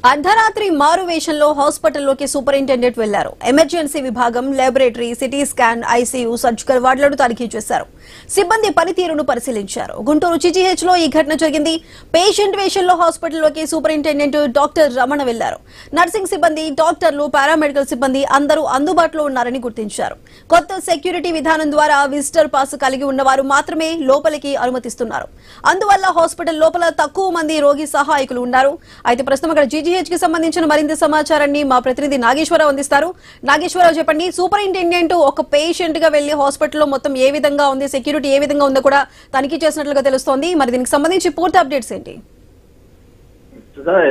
అర్ధరాత్రి మారు వేషంలో హాస్పిటల్లోకి సూపరింటెండెంట్ వెళ్లారు. ఎమర్జెన్సీ విభాగం, laboratory, CT scan, ICU, surgical వార్డులను తనిఖీ చేశారు. సిబ్బంది పనితీరును పరిశీలించారు. గుంటూరు జీజీహెచ్ లో ఈ ఘటన జరిగింది. పేషెంట్ వేషంలో హాస్పిటల్లోకి సూపరింటెండెంట్ డాక్టర్ రమణ వెళ్లారు. నర్సింగ్ సిబ్బంది, డాక్టర్లు, పారామెడికల్ సిబ్బంది అందరూ అందుబాటులో ఉన్నారని గుర్తించారు. కొత్త సెక్యూరిటీ విధానం ద్వారా విజిటర్ పాస్ కలిగి ఉన్నవారు మాత్రమే లోపలికి అనుమతిస్తున్నారు. అందువల్ల హాస్పిటల్ లోపల తక్కువ మంది రోగి సహాయకులు ఉన్నారు. అయితే ప్రస్తుతం అక్కడ జీజీహెచ్ కి సంబంధించిన మరింత సమాచారాన్ని మా ప్రతినిధి నాగేశ్వరరావు అందిస్తారు. నాగేశ్వరరావు, చెప్పండి, సూపరింటెండెంట్ ఒక పేషెంట్ గా వెళ్లి హాస్పిటల్లో మొత్తం ఏ విధంగా ఉంది, సెక్యూరిటీ ఏ విధంగా ఉందో కూడా తనిఖీ చేసినట్లుగా తెలుస్తోంది. మరి దీనికి సంబంధించి పూర్తి అప్డేట్స్ ఏంటి?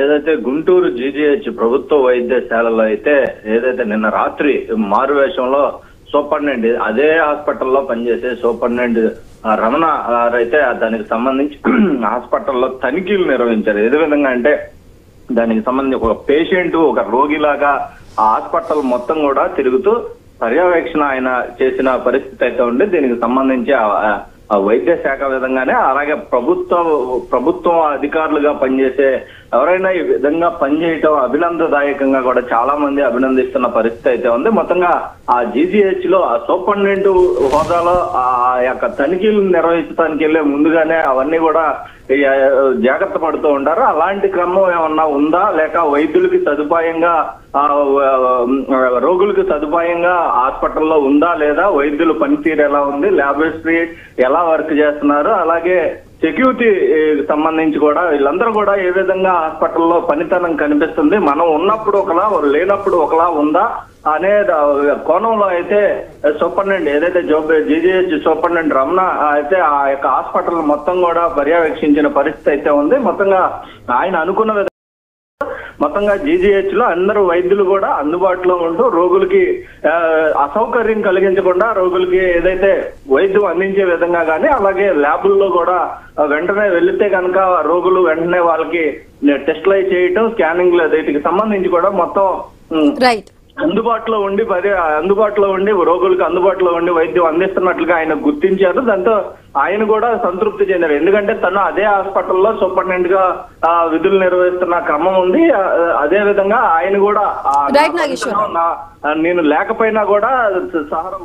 ఏదైతే గుంటూరు జీజీహెచ్ ప్రభుత్వ వైద్యశాలలో అయితే ఏదైతే నిన్న రాత్రి మారువేషంలో సూపరింటెండెంట్ అదే హాస్పిటల్లో పనిచేసే సూపరింటెండెంట్ రమణ అయితే దానికి సంబంధించి హాస్పిటల్లో తనిఖీలు నిర్వహించారు. ఏ విధంగా అంటే దానికి సంబంధించి ఒక పేషెంట్, ఒక రోగిలాగా ఆ హాస్పిటల్ మొత్తం కూడా తిరుగుతూ పర్యవేక్షణ ఆయన చేసిన పరిస్థితి అయితే ఉంది. దీనికి సంబంధించి వైద్య శాఖ విధంగానే అలాగే ప్రభుత్వం అధికారులుగా పనిచేసే ఎవరైనా ఈ విధంగా పనిచేయటం అభినందదాయకంగా కూడా చాలా మంది అభినందిస్తున్న పరిస్థితి అయితే ఉంది. మొత్తంగా ఆ జీజీహెచ్ లో ఆ సూపరింటెండెంట్ హోదాలో ఆ యొక్క తనిఖీలు నిర్వహించడానికి వెళ్లే ముందుగానే అవన్నీ కూడా జాగ్రత్త పడుతూ ఉంటారు. అలాంటి క్రమం ఏమన్నా ఉందా, లేక వైద్యులకి సదుపాయంగా రోగులకు సదుపాయంగా హాస్పిటల్లో ఉందా లేదా, వైద్యుల పనితీరు ఎలా ఉంది, ల్యాబొరేటరీ ఎలా వర్క్ చేస్తున్నారు, అలాగే సెక్యూరిటీ సంబంధించి కూడా వీళ్ళందరూ కూడా ఏ విధంగా హాస్పిటల్లో పనితనం కనిపిస్తుంది, మనం ఉన్నప్పుడు ఒకలా లేనప్పుడు ఒకలా ఉందా అనే కోణంలో అయితే సూపరింటెండెంట్ ఏదైతే జీజీహెచ్ సూపరింటెండెంట్ రమణ అయితే ఆ యొక్క హాస్పిటల్ మొత్తం కూడా పర్యవేక్షించిన పరిస్థితి అయితే ఉంది. మొత్తంగా ఆయన అనుకున్న విధంగా మొత్తంగా జీజీహెచ్ లో అందరూ వైద్యులు కూడా అందుబాటులో ఉంటూ రోగులకి అసౌకర్యం కలిగించకుండా రోగులకి ఏదైతే వైద్యం అందించే విధంగా కానీ అలాగే ల్యాబుల్లో కూడా వెంటనే వెళితే కనుక రోగులు వెంటనే వాళ్ళకి టెస్ట్లు అయి చేయటం, స్కానింగ్ వీటికి సంబంధించి కూడా మొత్తం అందుబాటులో ఉండి రోగులకు అందుబాటులో ఉండి వైద్యం అందిస్తున్నట్లుగా ఆయన గుర్తించారు. దాంతో ఆయన కూడా సంతృప్తి చెందారు. ఎందుకంటే తను అదే హాస్పిటల్లో సూపరింటెండెంట్ గా విధులు నిర్వహిస్తున్న క్రమం ఉంది. అదే విధంగా ఆయన కూడా నేను లేకపోయినా కూడా సహారా